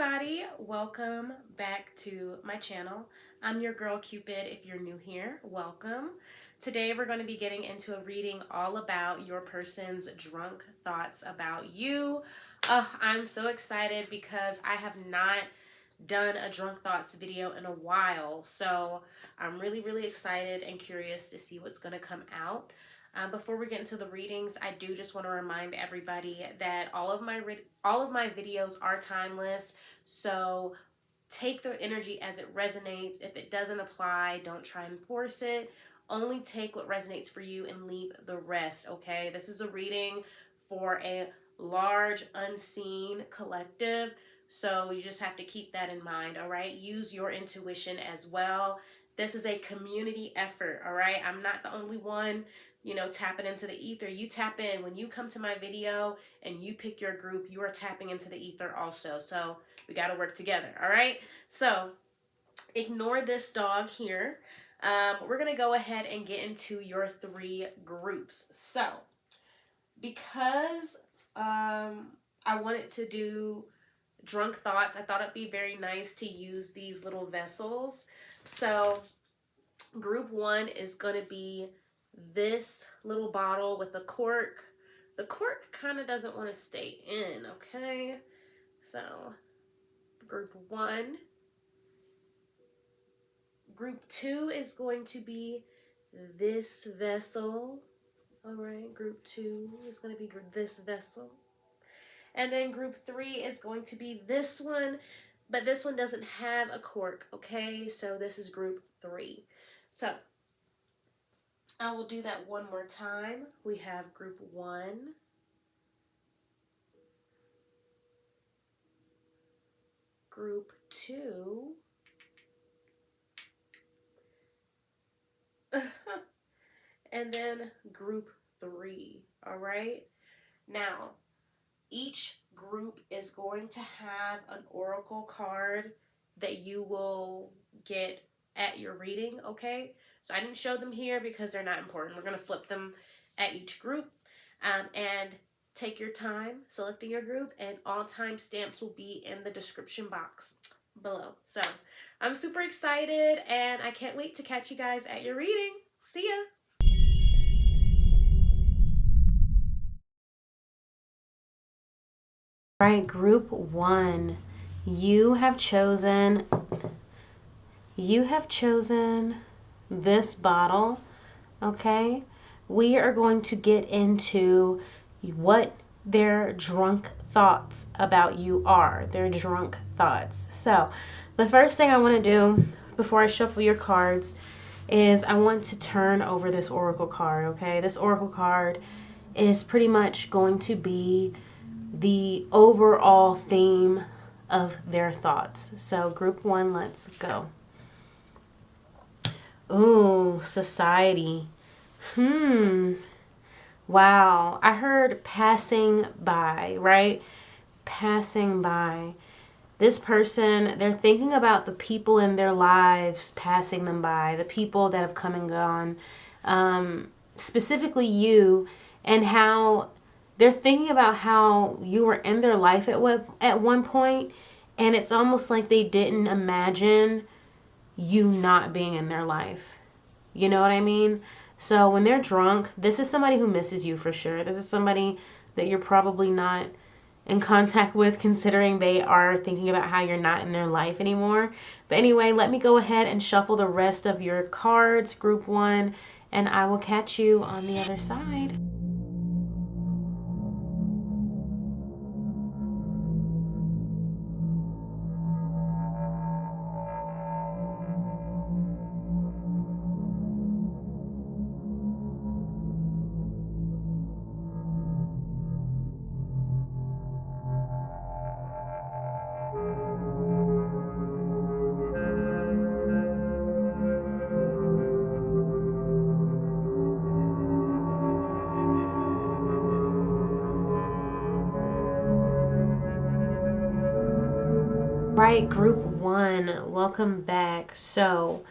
everybody, welcome back to my channel. I'm your girl Cupid. If you're new here, welcome. Today we're going to be getting into a reading all about your person's drunk thoughts about you. I'm so excited because I have not done a drunk thoughts video in a while, so I'm really excited and curious to see what's going to come out. Before we get into the readings, I do just want to remind everybody that all of my videos are timeless, so take the energy as it resonates. If it doesn't apply, don't try and force it. Only take what resonates for you and leave the rest, okay? This is a reading for a large unseen collective, so you just have to keep that in mind, all right? Use your intuition as well. This is a community effort, all right? I'm not the only one, tapping into the ether. You tap in. When you come to my video and you pick your group, you are tapping into the ether also. So we got to work together, all right? So ignore this dog here. We're going to go ahead and get into your 3 groups. So because I wanted to do drunk thoughts, I thought it'd be very nice to use these little vessels. So group 1 is going to be this little bottle with a cork. The cork kind of doesn't want to stay in, okay? So group 1. Group 2 is going to be this vessel. All right, group 2 is going to be this vessel. And then group 3 is going to be this one, but this one doesn't have a cork, okay? So this is group 3. So I will do that one more time. We have group 1, group 2, and then group 3, all right? Now, each group is going to have an oracle card that you will get at your reading, okay? So I didn't show them here because they're not important. We're going to flip them at each group and take your time selecting your group, and all timestamps will be in the description box below. So I'm super excited and I can't wait to catch you guys at your reading. See ya! All right, group 1, you have chosen this bottle, okay? We are going to get into what their drunk thoughts about you are, their drunk thoughts. So the first thing I want to do before I shuffle your cards is I want to turn over this oracle card, okay? This oracle card is pretty much going to be the overall theme of their thoughts. So group 1, let's go. Ooh, society. Wow. I heard passing by, right? Passing by. This person, they're thinking about the people in their lives passing them by, the people that have come and gone, specifically you, and how they're thinking about how you were in their life at one point, and it's almost like they didn't imagine you not being in their life. You know what I mean? So when they're drunk, this is somebody who misses you for sure. This is somebody that you're probably not in contact with, considering they are thinking about how you're not in their life anymore. But anyway, let me go ahead and shuffle the rest of your cards, group 1, and I will catch you on the other side. Right, group 1, welcome back. So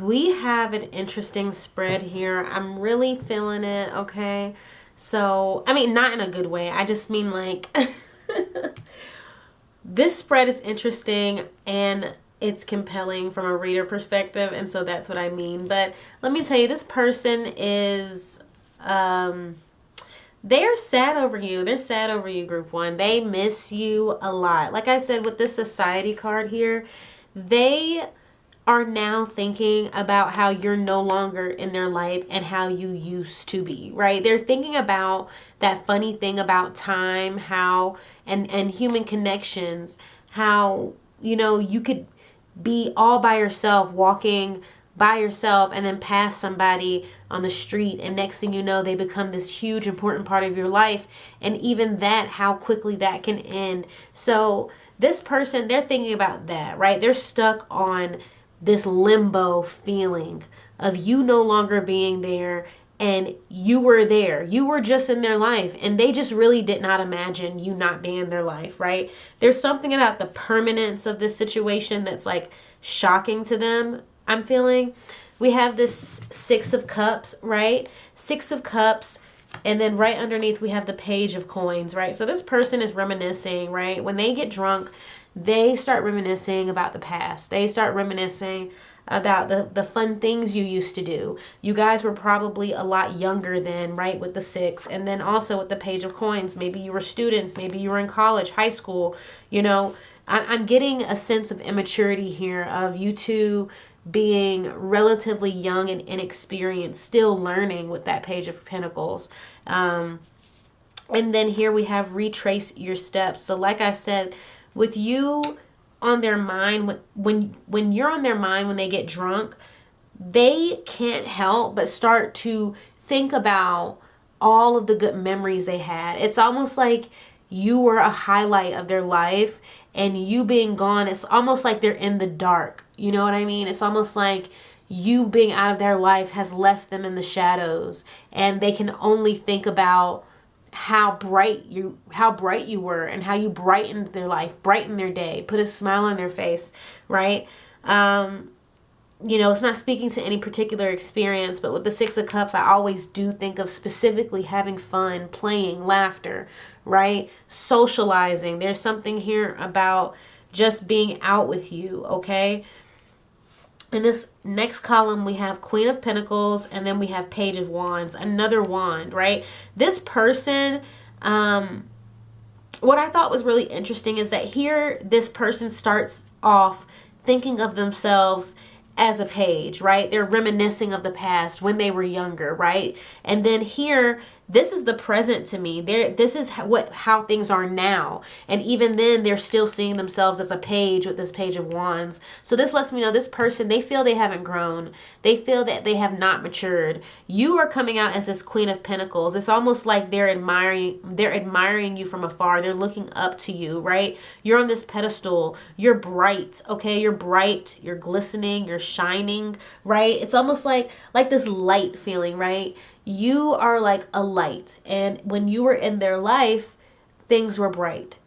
we have an interesting spread here. I'm really feeling it, okay? So, I mean, not in a good way. I just mean like This spread is interesting and it's compelling from a reader perspective, and so that's what I mean. But let me tell you, this person is they're sad over you. They're sad over you, group one. They miss you a lot. Like I said, with this society card here, they are now thinking about how you're no longer in their life and how you used to be, right? They're thinking about that funny thing about time, how and human connections, how you could be all by yourself, walking by yourself, and then pass somebody on the street, and next thing you know, they become this huge important part of your life. And even that, how quickly that can end. So this person, they're thinking about that, right? They're stuck on this limbo feeling of you no longer being there, and you were there. You were just in their life, and they just really did not imagine you not being in their life, right? There's something about the permanence of this situation that's like shocking to them, I'm feeling. We have this Six of Cups, right? Six of Cups, and then right underneath we have the Page of Coins, right? So this person is reminiscing, right? When they get drunk, they start reminiscing about the past. They start reminiscing about the fun things you used to do. You guys were probably a lot younger then, right, with the six. And then also with the Page of Coins, maybe you were students, maybe you were in college, high school. I'm getting a sense of immaturity here, of you two being relatively young and inexperienced, still learning with that Page of Pentacles. And then here we have retrace your steps. So like I said, with you on their mind, when you're on their mind when they get drunk, they can't help but start to think about all of the good memories they had. It's almost like you were a highlight of their life, and you being gone, it's almost like they're in the dark. You know what I mean? It's almost like you being out of their life has left them in the shadows, and they can only think about how bright you were, and how you brightened their life, brightened their day, put a smile on their face, right? It's not speaking to any particular experience, but with the Six of Cups, I always do think of specifically having fun, playing, laughter, right? Socializing. There's something here about just being out with you, okay? In this next column, we have Queen of Pentacles, and then we have Page of Wands, another wand, right? This person, what I thought was really interesting is that here, this person starts off thinking of themselves as a page, right? They're reminiscing of the past when they were younger, right? And then here, this is the present to me. This is how things are now. And even then, they're still seeing themselves as a page with this Page of Wands. So this lets me know this person, they feel they haven't grown. They feel that they have not matured. You are coming out as this Queen of Pentacles. It's almost like they're admiring you from afar. They're looking up to you, right? You're on this pedestal. You're bright, okay? You're bright. You're glistening. You're shining, right? It's almost like this light feeling, right? You are like a light, and when you were in their life, things were bright.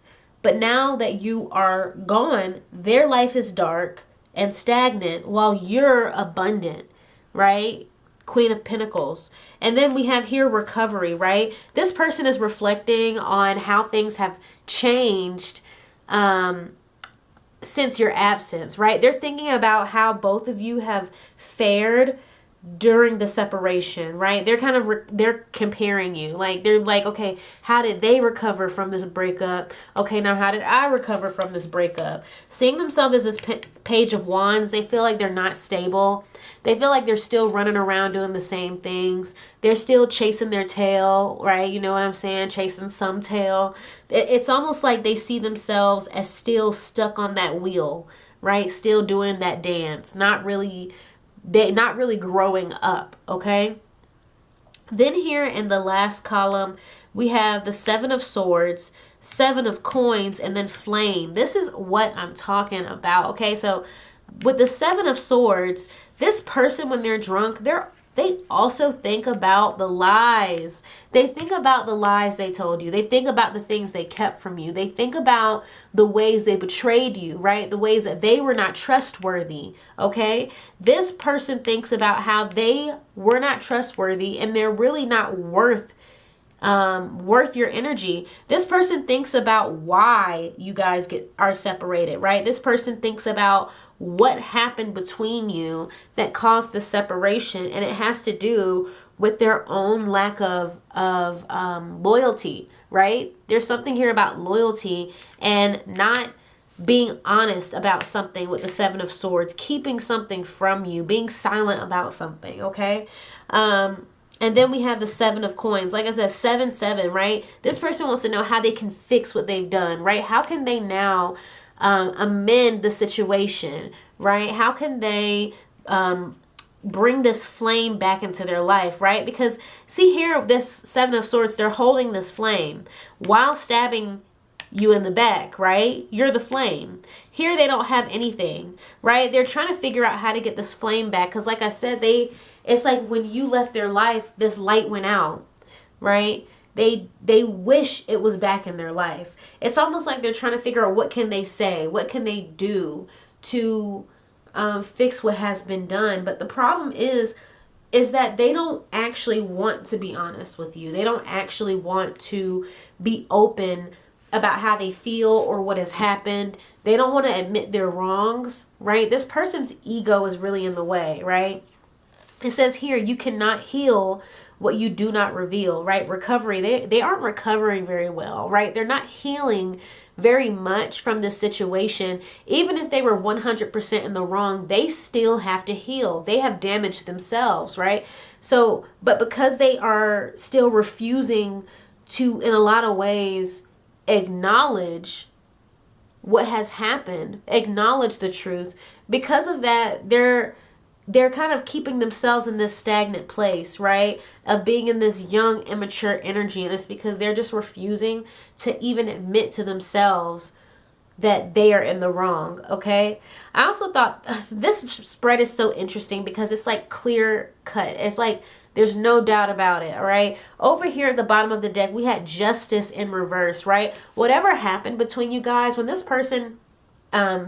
But now that you are gone, their life is dark and stagnant while you're abundant, right? Queen of Pentacles. And then we have here recovery, right? This person is reflecting on how things have changed since your absence, right? They're thinking about how both of you have fared during the separation, right? They're comparing you. Like, they're like, okay, how did they recover from this breakup? Okay, now how did I recover from this breakup? Seeing themselves as this Page of Wands, they feel like they're not stable. They feel like they're still running around doing the same things. They're still chasing their tail, right? You know what I'm saying? Chasing some tail. It's almost like they see themselves as still stuck on that wheel, right? Still doing that dance, not really growing up, okay? Then here in the last column, we have the Seven of Swords, Seven of Coins, and then Flame. This is what I'm talking about, okay? So with the Seven of Swords, this person, when they're drunk, they also think about the lies. They think about the lies they told you. They think about the things they kept from you. They think about the ways they betrayed you, right? The ways that they were not trustworthy, okay? This person thinks about how they were not trustworthy, and they're really not worth worth your energy. This person thinks about why you guys are separated, right? This person thinks about what happened between you that caused the separation, and it has to do with their own lack of loyalty, right? There's something here about loyalty and not being honest about something with the Seven of Swords, keeping something from you, being silent about something, okay? And then we have the Seven of Coins. Like I said, 7-7, right? This person wants to know how they can fix what they've done, right? How can they now amend the situation, right? How can they bring this flame back into their life, right? Because see here, this Seven of Swords, they're holding this flame while stabbing you in the back, right? You're the flame. Here they don't have anything, right? They're trying to figure out how to get this flame back because like I said, it's like when you left their life, this light went out, right? They wish it was back in their life. It's almost like they're trying to figure out what can they say, what can they do to fix what has been done. But the problem is that they don't actually want to be honest with you. They don't actually want to be open about how they feel or what has happened. They don't want to admit their wrongs, right? This person's ego is really in the way, right? It says here, you cannot heal what you do not reveal, right? Recovery, they aren't recovering very well, right? They're not healing very much from this situation. Even if they were 100% in the wrong, they still have to heal. They have damaged themselves, right? So, but because they are still refusing to, in a lot of ways, acknowledge what has happened, acknowledge the truth, because of that, they're kind of keeping themselves in this stagnant place, right? Of being in this young, immature energy. And it's because they're just refusing to even admit to themselves that they are in the wrong, okay? I also thought this spread is so interesting because it's like clear cut. It's like there's no doubt about it, all right? Over here at the bottom of the deck, we had justice in reverse, right? Whatever happened between you guys, when this person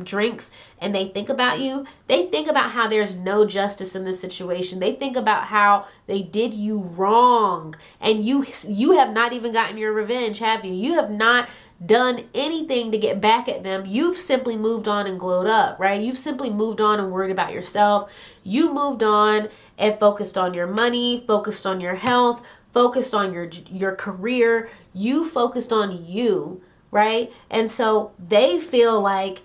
drinks and they think about you, they think about how there's no justice in this situation. They think about how they did you wrong, and you have not even gotten your revenge, have you? You have not done anything to get back at them. You've simply moved on and glowed up, right? You've simply moved on and worried about yourself. You moved on and focused on your money, focused on your health, focused on your career. You focused on you, right? And so they feel like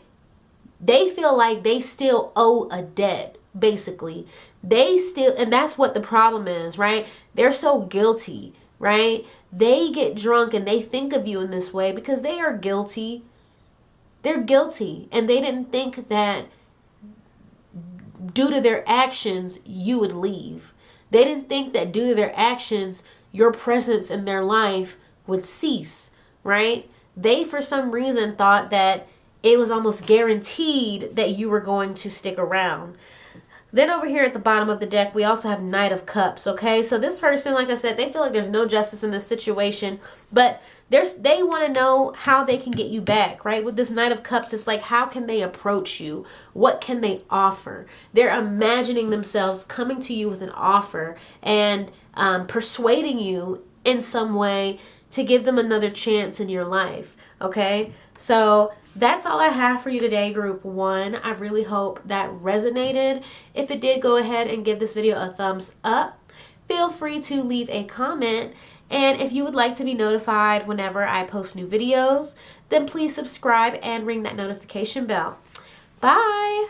they still owe a debt, basically. And that's what the problem is, right? They're so guilty, right? They get drunk and they think of you in this way because they are guilty. They're guilty. And they didn't think that due to their actions, you would leave. They didn't think that due to their actions, your presence in their life would cease, right? They, for some reason, thought that it was almost guaranteed that you were going to stick around. Then over here at the bottom of the deck, we also have Knight of Cups, okay? So this person, like I said, they feel like there's no justice in this situation, but they want to know how they can get you back, right? With this Knight of Cups, it's like, how can they approach you? What can they offer? They're imagining themselves coming to you with an offer and persuading you in some way to give them another chance in your life, okay? So that's all I have for you today, Group 1. I really hope that resonated. If it did, go ahead and give this video a thumbs up. Feel free to leave a comment. And if you would like to be notified whenever I post new videos, then please subscribe and ring that notification bell. Bye!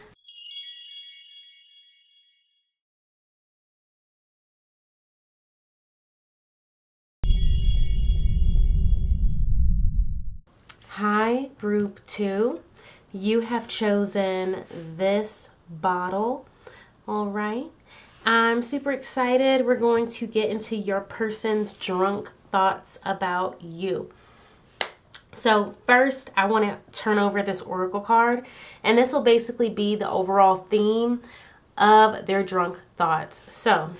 Hi, Group 2. You have chosen this bottle. All right. I'm super excited. We're going to get into your person's drunk thoughts about you. So first, I want to turn over this oracle card, and this will basically be the overall theme of their drunk thoughts. So,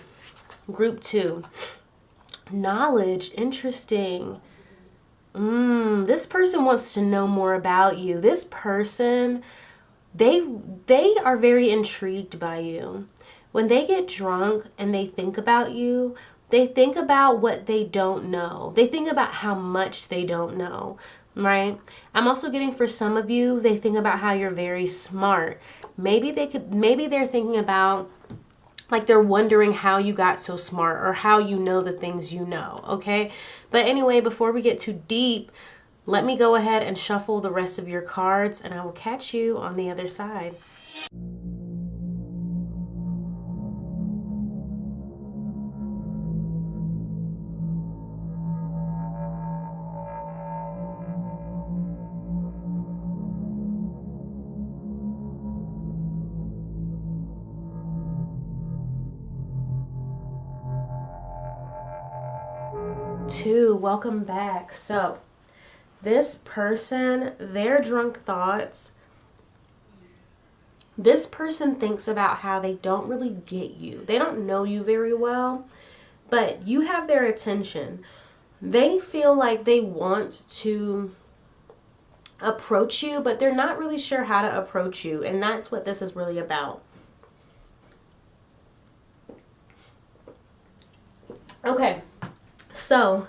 Group 2, knowledge, interesting. This person wants to know more about you. This person, they are very intrigued by you. When they get drunk and they think about you, They think about what they don't know. They think about how much they don't know, right? I'm also getting, for some of you, they think about how you're very smart. Maybe they're thinking about, like, they're wondering how you got so smart or how you know the things you know, okay? But anyway, before we get too deep, let me go ahead and shuffle the rest of your cards, and I will catch you on the other side. Two, welcome back. So, this person, their drunk thoughts, this person thinks about how they don't really get you. They don't know you very well, but you have their attention. They feel like they want to approach you, but they're not really sure how to approach you. And that's what this is really about. Okay, so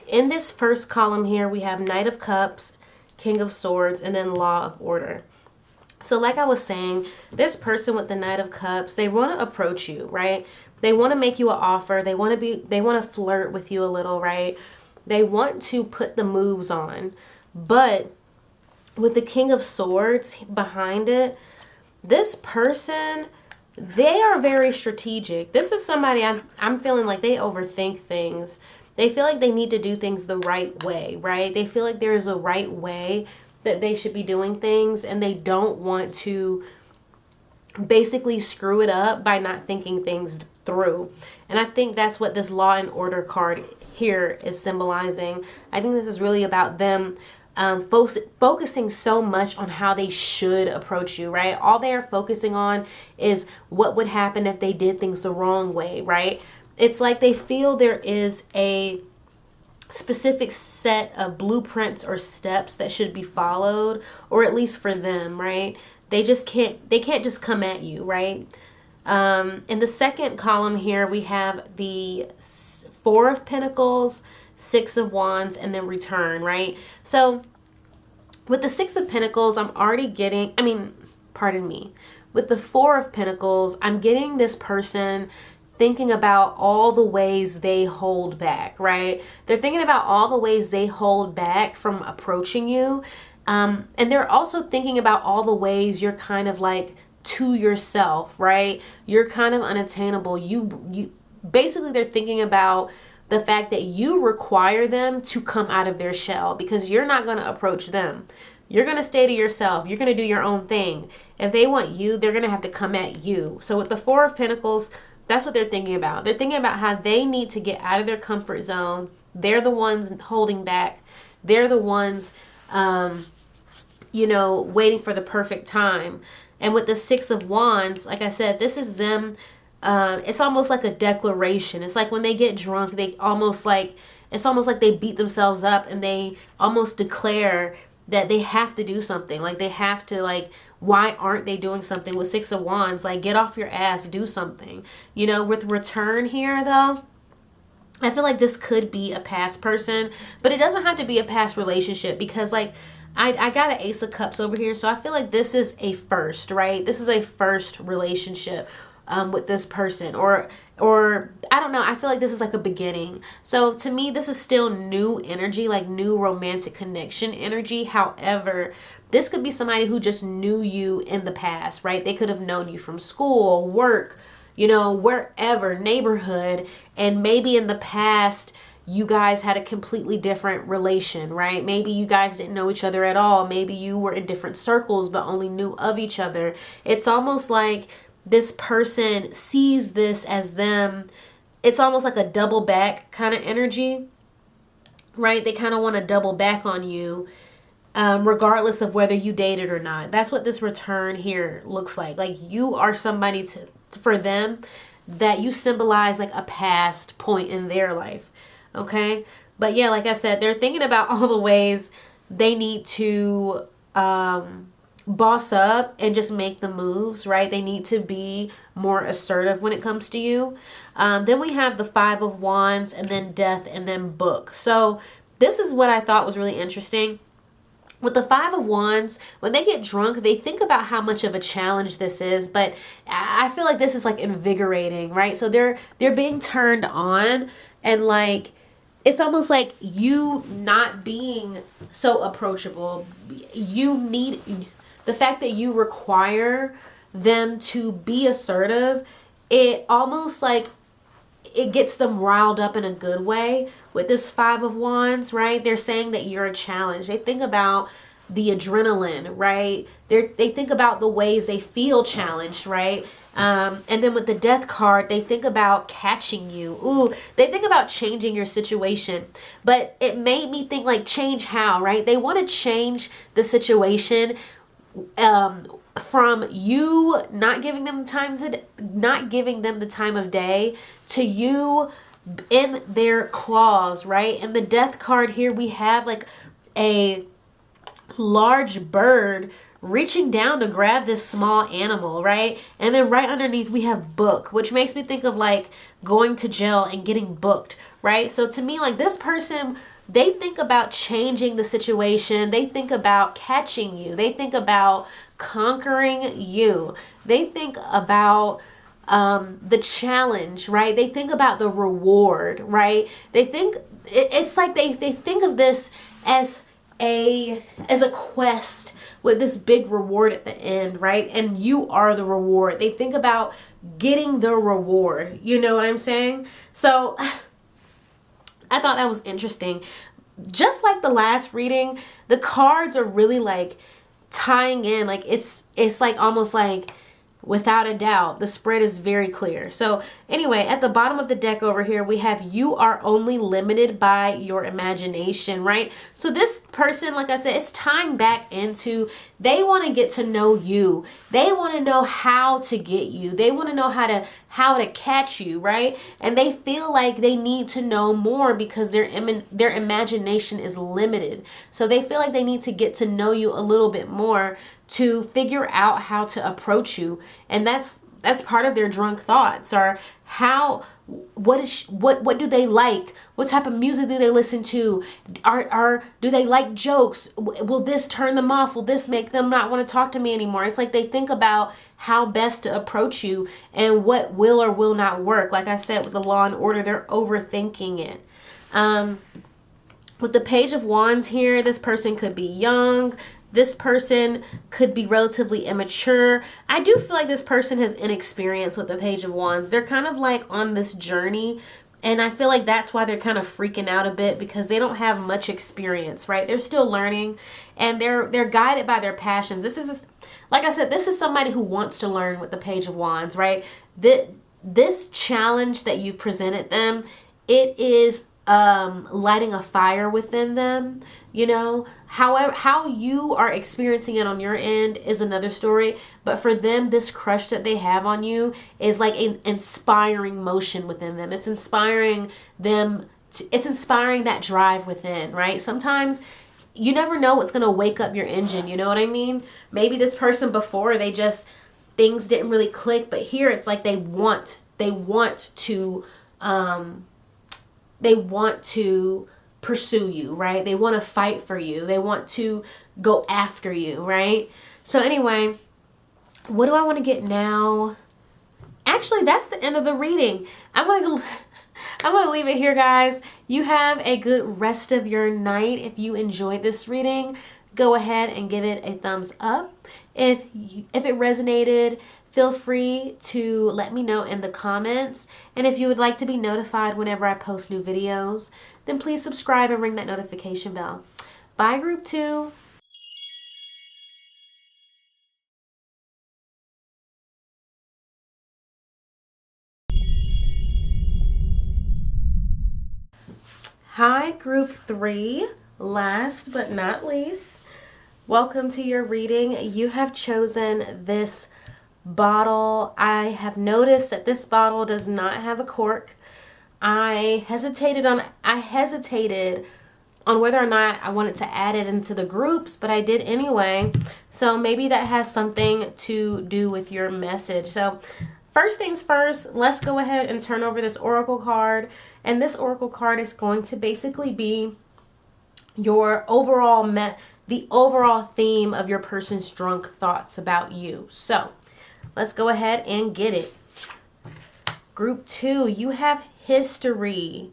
in this first column here, we have Knight of Cups, King of Swords, and then Law of Order. So like I was saying, this person with the Knight of Cups, they want to approach you, right? They want to make you an offer. They want to flirt with you a little, right? They want to put the moves on. But with the King of Swords behind it, this person, they are very strategic. This is somebody I'm feeling like they overthink things. They feel like they need to do things the right way, right? They feel like there is a right way that they should be doing things, and they don't want to basically screw it up by not thinking things through. And I think that's what this Law and Order card here is symbolizing. I think this is really about them focusing so much on how they should approach you, right? All they are focusing on is what would happen if they did things the wrong way, right? It's like they feel there is a specific set of blueprints or steps that should be followed, or at least for them, right? They can't just come at you, right? In the second column here, we have the Four of Pentacles, Six of Wands, and then Return, right? So with the Six of Pentacles, I'm already getting, with the Four of Pentacles, I'm getting this person thinking about all the ways they hold back, right? They're thinking about all the ways they hold back from approaching you. And they're also thinking about all the ways you're kind of like to yourself, right? You're kind of unattainable. You basically, they're thinking about the fact that you require them to come out of their shell, because you're not going to approach them. You're going to stay to yourself. You're going to do your own thing. If they want you, they're going to have to come at you. So with the Four of Pentacles, that's what they're thinking about. They're thinking about how they need to get out of their comfort zone. They're the ones holding back. They're the ones, waiting for the perfect time. And with the Six of Wands, like I said, this is them. It's almost like a declaration. It's like when they get drunk, it's almost like they beat themselves up and they almost declare that they have to do something. Like they have to, like, why aren't they doing something? With Six of Wands, like, get off your ass, do something. With Return here, though, I feel like this could be a past person, but it doesn't have to be a past relationship, because, like, I got an Ace of Cups over here, so I feel like this is a first, right? This is a first relationship with this person, or I don't know, I feel like this is like a beginning. So to me, this is still new energy, like new romantic connection energy. However, this could be somebody who just knew you in the past, right? They could have known you from school, work, wherever, neighborhood, and maybe in the past you guys had a completely different relation, right? Maybe you guys didn't know each other at all. Maybe you were in different circles but only knew of each other. It's almost like this person sees this as them. It's almost like a double back kind of energy, right? They kind of want to double back on you, regardless of whether you dated or not. That's what this Return here looks like. Like you are somebody for them that you symbolize, like a past point in their life. Okay. But yeah, like I said, they're thinking about all the ways they need to boss up and just make the moves, right? They need to be more assertive when it comes to you. Then we have the Five of Wands, and then Death, and then Book. So this is what I thought was really interesting. With the Five of Wands, when they get drunk, they think about how much of a challenge this is, but I feel like this is like invigorating, right? So they're being turned on, and like it's almost like you not being so approachable. You need the fact that you require them to be assertive. It almost like it gets them riled up in a good way with this Five of Wands, right? They're saying that you're a challenge. They think about the adrenaline, right? They think about the ways they feel challenged, right? And then with the Death card, they think about catching you. Ooh, they think about changing your situation. But it made me think, like, change how, right? They want to change the situation from you not giving them the time of day to you in their claws, right? And the Death card here, we have like a large bird reaching down to grab this small animal, right? And then right underneath we have Book, which makes me think of like going to jail and getting booked, right? So to me, like, this person, they think about changing the situation. They think about catching you. They think about conquering you. They think about the challenge, right? They think about the reward, right? They think it's like they think of this as a quest with this big reward at the end, right? And you are the reward. They think about getting the reward. You know what I'm saying? So I thought that was interesting. Just like the last reading, the cards are really like tying in, like it's like almost like without a doubt the spread is very clear. So anyway, at the bottom of the deck over here we have you are only limited by your imagination, right? So this person, like I said, it's tying back into, they want to get to know you. They want to know how to get you. They want to know how to catch you, right? And they feel like they need to know more because their imagination is limited. So they feel like they need to get to know you a little bit more to figure out how to approach you. And that's part of their drunk thoughts, or what do they like? What type of music do they listen to? Do they like jokes? Will this turn them off? Will this make them not want to talk to me anymore? It's like they think about how best to approach you and what will or will not work. Like I said, with the Law and Order, they're overthinking it. With the Page of Wands here, this person could be young. This person could be relatively immature. I do feel like this person has inexperience with the Page of Wands. They're kind of like on this journey, and I feel like that's why they're kind of freaking out a bit, because they don't have much experience, right? They're still learning, and they're guided by their passions. This is, like I said, this is somebody who wants to learn with the Page of Wands, right? This challenge that you've presented them, it is lighting a fire within them. You know, however, how you are experiencing it on your end is another story. But for them, this crush that they have on you is like an inspiring motion within them. It's inspiring them. It's inspiring that drive within, right? Sometimes you never know what's going to wake up your engine. You know what I mean? Maybe this person before, things didn't really click. But here it's like they want to pursue you, right? They want to fight for you. They want to go after you, right? So anyway, what do I want to get now? Actually, that's the end of the reading. I'm gonna leave it here, guys. You have a good rest of your night. If you enjoyed this reading, go ahead and give it a thumbs up. If it resonated, feel free to let me know in the comments. And if you would like to be notified whenever I post new videos, then please subscribe and ring that notification bell. Bye, Group 2. Hi, Group 3. Last but not least, welcome to your reading. You have chosen this bottle. I have noticed that this bottle does not have a cork. I hesitated on whether or not I wanted to add it into the groups, but I did anyway. So maybe that has something to do with your message. So first things first, let's go ahead and turn over this oracle card. And this oracle card is going to basically be your overall the overall theme of your person's drunk thoughts about you. So let's go ahead and get it. Group 2, you have history.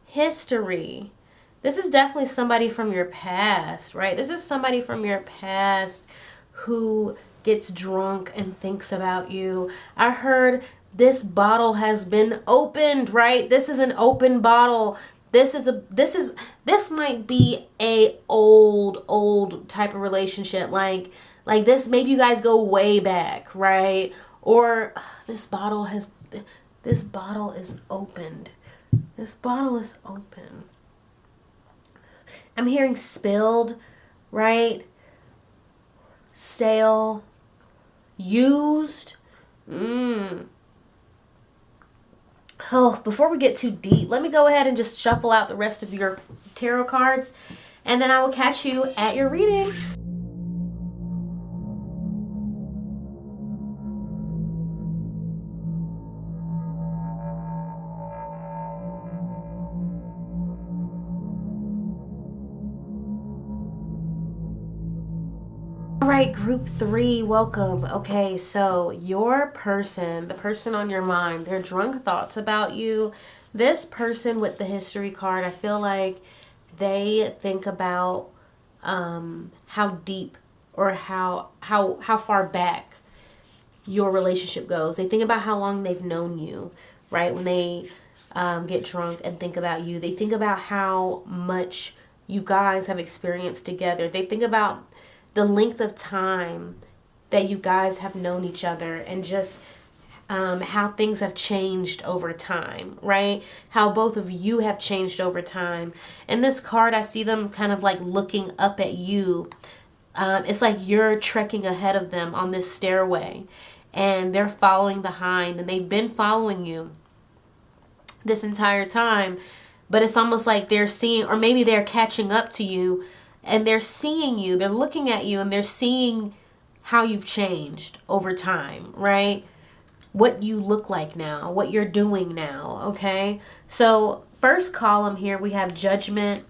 History. This is definitely somebody from your past, right? This is somebody from your past who gets drunk and thinks about you. I heard this bottle has been opened, right? This is an open bottle. This might be a old type of relationship. Like this, maybe you guys go way back, right? Or this bottle is opened. This bottle is open. I'm hearing spilled, right? Stale, used. Oh, before we get too deep, let me go ahead and just shuffle out the rest of your tarot cards, and then I will catch you at your reading. All right, group 3, welcome. Okay, so your person, the person on your mind, their drunk thoughts about you, this person with the history card, I feel like they think about how deep or how far back your relationship goes. They think about how long they've known you, right? When they get drunk and think about you, they think about how much you guys have experienced together. They think about the length of time that you guys have known each other, and just how things have changed over time, right? How both of you have changed over time. In this card, I see them kind of like looking up at you. It's like you're trekking ahead of them on this stairway, and they're following behind, and they've been following you this entire time. But it's almost like they're seeing, or maybe they're catching up to you, and they're seeing you, they're looking at you, and they're seeing how you've changed over time, right? What you look like now, what you're doing now, okay? So first column here, we have Judgment,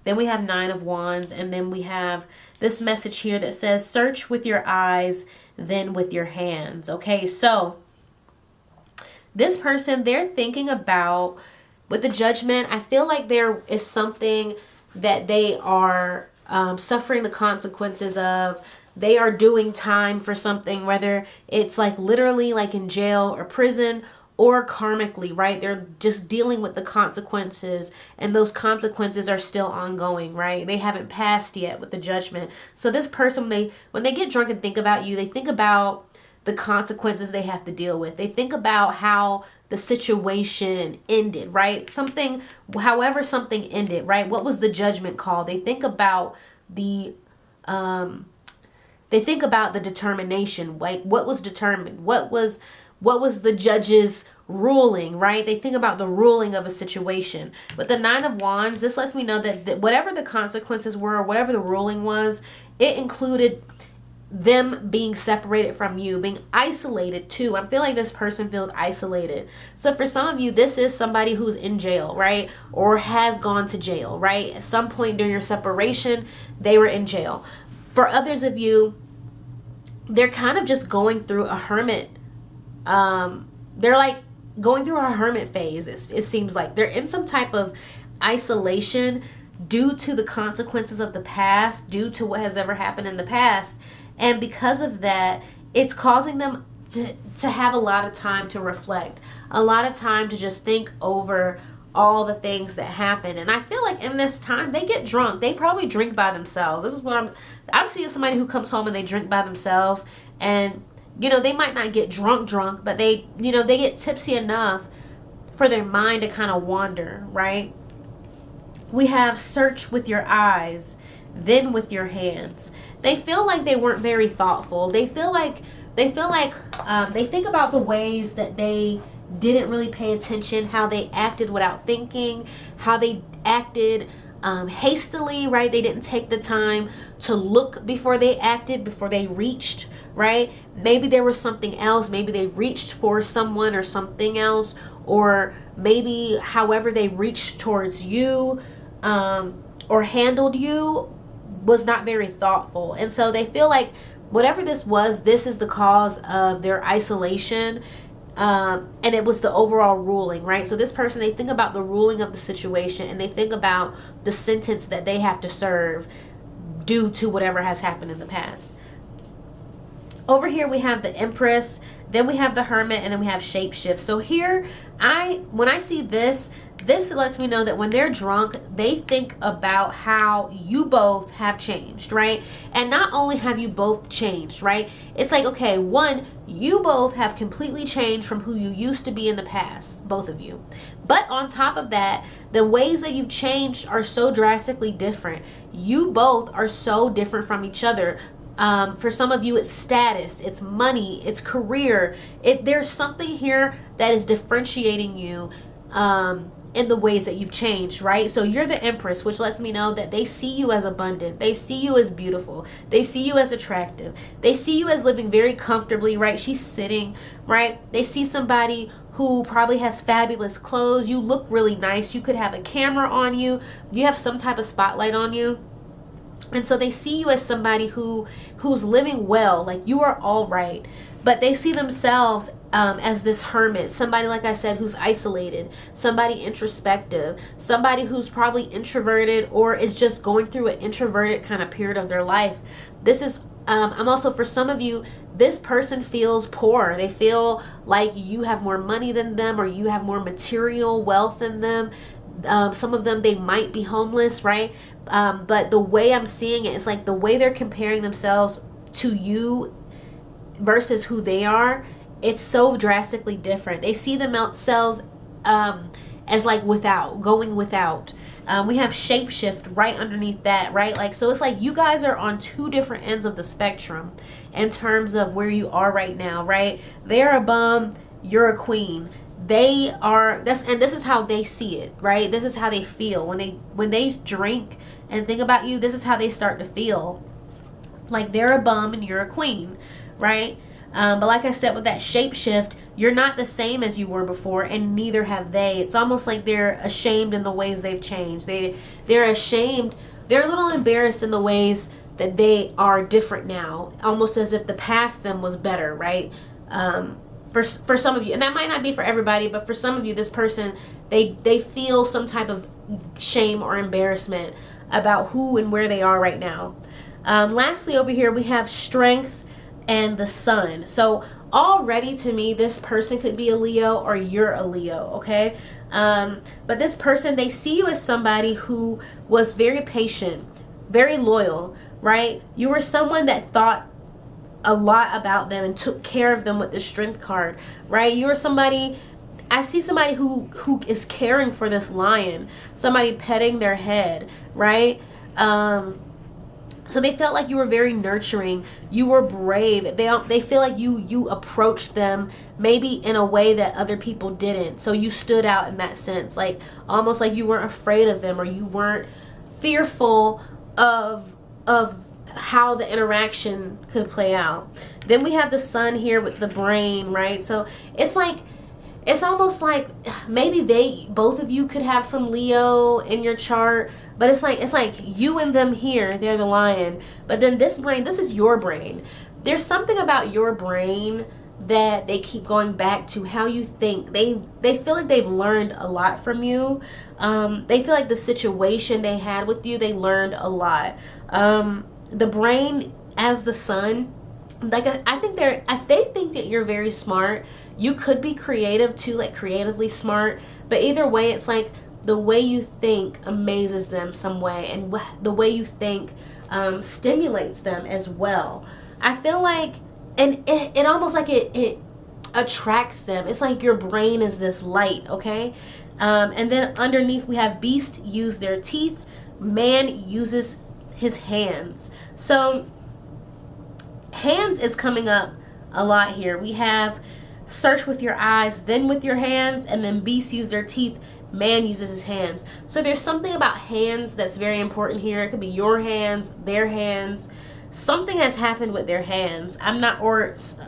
then we have 9 of Wands, and then we have this message here that says, search with your eyes, then with your hands, okay? So this person, they're thinking about, with the Judgment, I feel like there is something that they are suffering the consequences of. They are doing time for something, whether it's like literally like in jail or prison, or karmically, right? They're just dealing with the consequences, and those consequences are still ongoing, right? They haven't passed yet with the Judgment. So this person, when they get drunk and think about you, they think about the consequences they have to deal with. They think about how the situation ended, right? However something ended, right? What was the judgment call? They think about the determination, like what was determined, what was the judge's ruling, right? They think about the ruling of a situation. With the 9 of Wands, this lets me know that whatever the consequences were, or whatever the ruling was, it included them being separated from you, being isolated too. I feel like this person feels isolated. So for some of you, this is somebody who's in jail, right? Or has gone to jail, right? At some point during your separation, they were in jail. For others of you, they're kind of just going through a hermit. They're like going through a hermit phase. It seems like they're in some type of isolation due to the consequences of the past, due to what has ever happened in the past. And because of that, it's causing them to have a lot of time to reflect, a lot of time to just think over all the things that happen. And I feel like in this time, they get drunk. They probably drink by themselves. This is what I'm seeing somebody who comes home and they drink by themselves. And, they might not get drunk, but they get tipsy enough for their mind to kind of wander, right? We have search with your eyes, then with your hands. They feel like they weren't very thoughtful. They think about the ways that they didn't really pay attention, how they acted without thinking, how they acted hastily, right? They didn't take the time to look before they acted, before they reached, right? Maybe there was something else. Maybe they reached for someone or something else, or maybe however they reached towards you or handled you was not very thoughtful. And so they feel like whatever this was, this is the cause of their isolation. And it was the overall ruling, right? So this person, they think about the ruling of the situation, and they think about the sentence that they have to serve due to whatever has happened in the past. Over here we have the Empress, then we have the Hermit, and then we have Shapeshift. So here, when I see this lets me know that when they're drunk, they think about how you both have changed, right? And not only have you both changed, right? It's like, okay, one, you both have completely changed from who you used to be in the past, both of you. But on top of that, the ways that you've changed are so drastically different. You both are so different from each other. For some of you, it's status, it's money, it's career. There's something here that is differentiating you in the ways that you've changed, right? So you're the Empress, which lets me know that they see you as abundant. They see you as beautiful. They see you as attractive. They see you as living very comfortably, right? She's sitting, right? They see somebody who probably has fabulous clothes. You look really nice. You could have a camera on you. You have some type of spotlight on you. And so they see you as somebody who's living well, like you are all right. But they see themselves as this hermit, somebody, like I said, who's isolated, somebody introspective, somebody who's probably introverted or is just going through an introverted kind of period of their life. This is, I'm also, for some of you, this person feels poor. They feel like you have more money than them, or you have more material wealth than them. Some of them, they might be homeless, right? But the way I'm seeing it is like the way they're comparing themselves to you versus who they are, it's so drastically different. They see themselves as like going without. We have Shapeshift right underneath that, right? Like, so it's like you guys are on two different ends of the spectrum in terms of where you are right now, right? They're a bum, you're a queen. They are, this is how they see it, right? This is how they feel when they drink and think about you. This is how they start to feel, like they're a bum and you're a queen, right? But like I said, with that Shapeshift, you're not the same as you were before, and neither have they. It's almost like they're ashamed in the ways they've changed. They're ashamed. They're a little embarrassed in the ways that they are different now, almost as if the past them was better, right? For some of you, and that might not be for everybody, but for some of you, this person, they feel some type of shame or embarrassment about who and where they are right now. Lastly, over here, we have Strength and the Sun. So already, to me, this person could be a Leo or you're a Leo, okay? But this person, they see you as somebody who was very patient, very loyal, right? You were someone that thought a lot about them and took care of them with the Strength card, right? You're somebody, I see somebody who is caring for this lion, somebody petting their head, right? So they felt like you were very nurturing. You were brave. They feel like you approached them maybe in a way that other people didn't. So you stood out in that sense, like almost like you weren't afraid of them, or you weren't fearful of how the interaction could play out. Then we have the Sun here with the brain, right? So it's almost like maybe both of you could have some Leo in your chart, but it's like you and them here, they're the lion. But then this brain, this is your brain. There's something about your brain that they keep going back to, how you think. They feel like they've learned a lot from you. They feel like the situation they had with you, they learned a lot. The brain as the Sun, like I think they think that you're very smart. You could be creative too, like creatively smart, but either way, it's like the way you think amazes them some way, and the way you think stimulates them as well. I feel like, and it almost like it attracts them. It's like your brain is this light, okay? And then underneath we have Beast use their teeth, Man uses his hands. So hands is coming up a lot here. We have search with your eyes, then with your hands, and then Beast use their teeth. man uses his hands. So there's something about hands that's very important here. It could be your hands, their hands. Something has happened with their hands.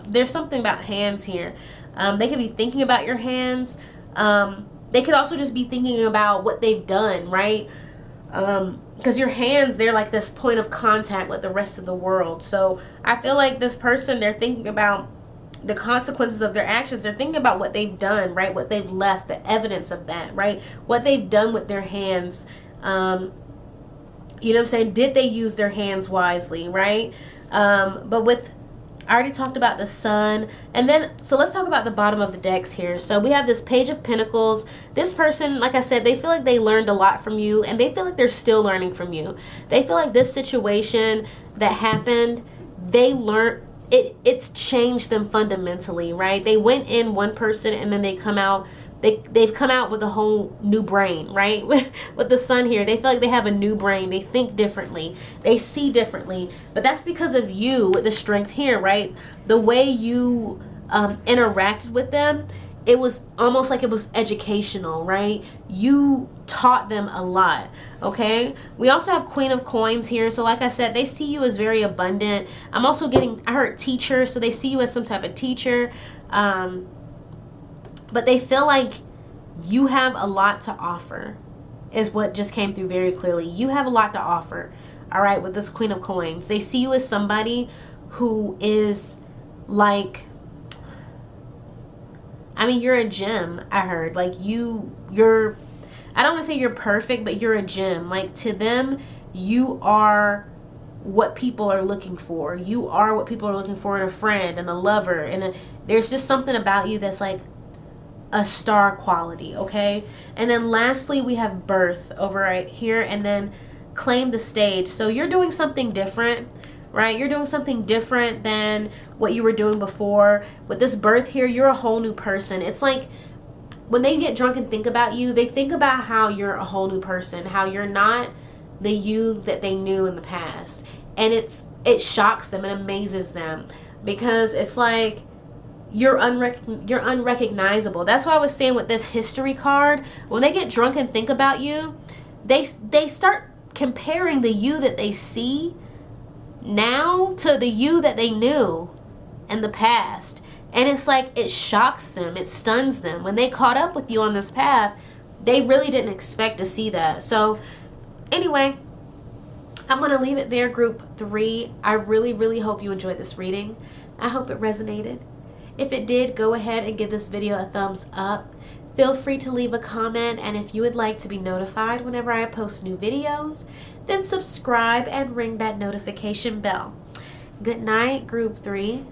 There's something about hands here. They could be thinking about your hands. They could also just be thinking about what they've done, right? Because your hands, they're like this point of contact with the rest of the world. So I feel like this person, they're thinking about the consequences of their actions. They're thinking about what they've done, right? What they've left, the evidence of that, right? What they've done with their hands. You know what I'm saying? Did they use their hands wisely, right? But with, I already talked about the sun. And then, so let's talk about the bottom of the decks here. So we have this Page of Pentacles. This person, like I said, they feel like they learned a lot from you, and they feel like they're still learning from you. They feel like this situation that happened, they learned, it's changed them fundamentally, right? They went in one person, and then they've come out with a whole new brain, right? With the sun here, they feel like they have a new brain. They think differently. They see differently. But that's because of you with the strength here, right? The way you interacted with them, it was almost like it was educational, right? You taught them a lot, okay? We also have Queen of Coins here. So like I said, they see you as very abundant. I'm also getting, I heard teacher, so they see you as some type of teacher. But they feel like you have a lot to offer, is what just came through very clearly. You have a lot to offer, all right, with this Queen of Coins. They see you as somebody who is like, I mean, you're a gem, I heard. Like you're, I don't want to say you're perfect, but you're a gem. Like to them, you are what people are looking for. You are what people are looking for in a friend and a lover. And there's just something about you that's like a star quality, okay? And then lastly, we have Birth over right here, and then Claim the Stage. So you're doing something different, right? You're doing something different than what you were doing before. With this Birth here, you're a whole new person. It's like when they get drunk and think about you, they think about how you're a whole new person, how you're not the you that they knew in the past. And it shocks them, it amazes them, because it's like you're unrecognizable. That's why I was saying with this History card, when they get drunk and think about you, they start comparing the you that they see now to the you that they knew in the past. And it's like it shocks them, it stuns them. When they caught up with you on this path, they really didn't expect to see that. So anyway, I'm going to leave it there, group 3. I really, really hope you enjoyed this reading. I hope it resonated. If it did, go ahead and give this video a thumbs up. Feel free to leave a comment, and if you would like to be notified whenever I post new videos, then subscribe and ring that notification bell. Good night, group 3.